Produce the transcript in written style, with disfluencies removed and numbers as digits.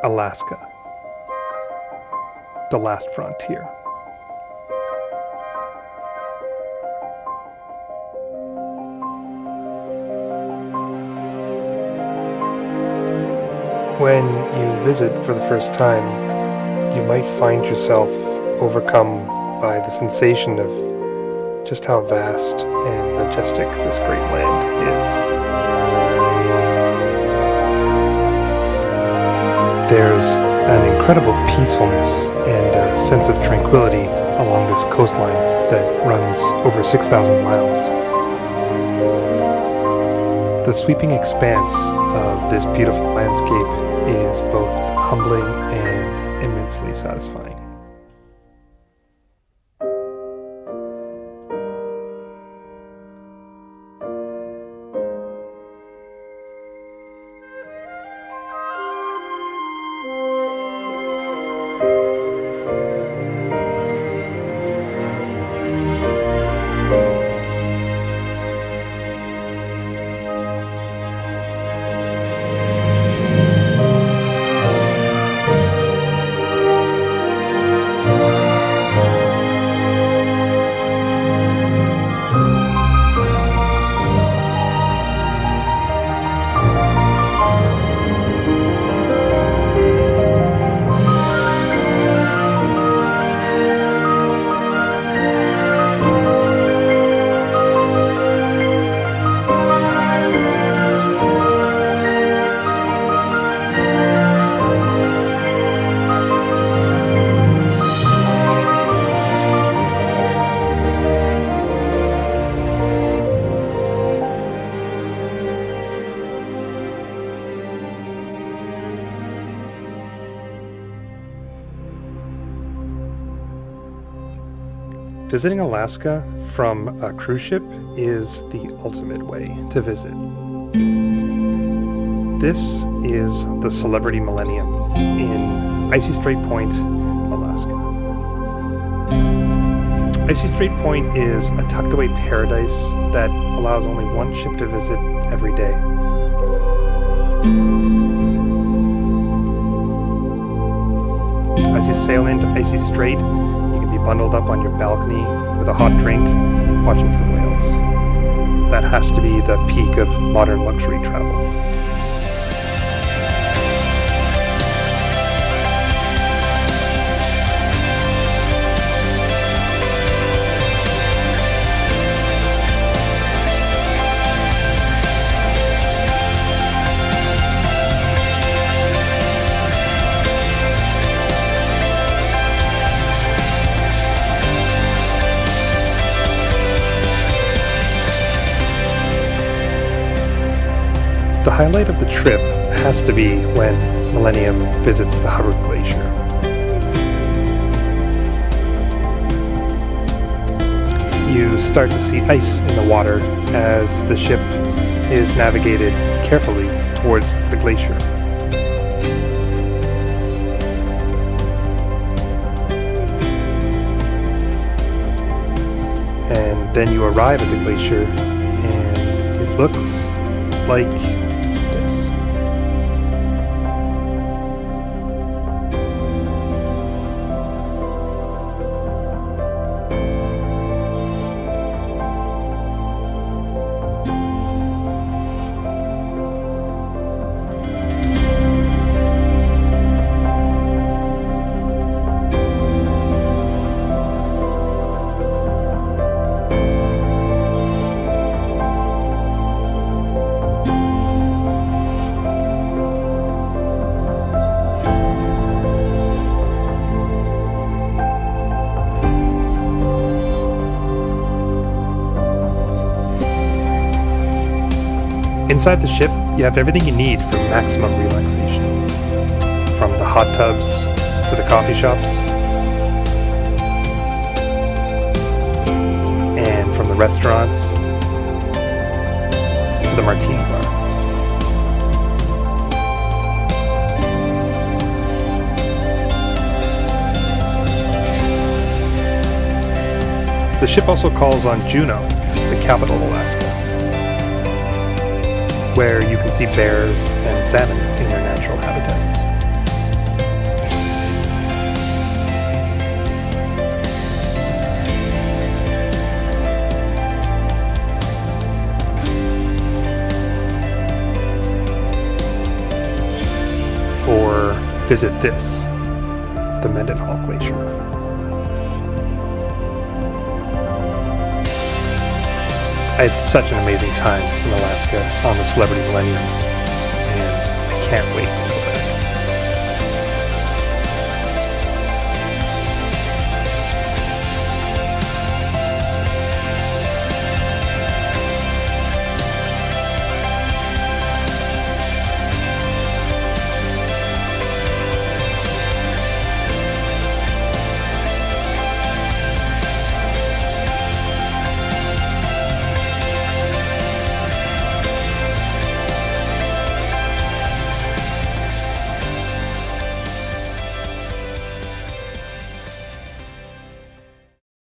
Alaska, the last frontier. When you visit for the first time, you might find yourself overcome by the sensation of just how vast and majestic this great land is. There's an incredible peacefulness and a sense of tranquility along this coastline that runs over 6,000 miles. The sweeping expanse of this beautiful landscape is both humbling and immensely satisfying. Visiting Alaska from a cruise ship is the ultimate way to visit. This is the Celebrity Millennium in Icy Strait Point, Alaska. Icy Strait Point is a tucked away paradise that allows only one ship to visit every day. As you sail into Icy Strait, bundled up on your balcony with a hot drink, watching for whales. That has to be the peak of modern luxury travel. The highlight of the trip has to be when Millennium visits the Hubbard Glacier. You start to see ice in the water as the ship is navigated carefully towards the glacier. And then you arrive at the glacier and it looks like this. Inside the ship, you have everything you need for maximum relaxation. From the hot tubs to the coffee shops, and from the restaurants to the martini bar. The ship also calls on Juneau, the capital of Alaska, where you can see bears and salmon in their natural habitats. visit this, the Mendenhall Glacier. I had such an amazing time in Alaska on the Celebrity Millennium, and I can't wait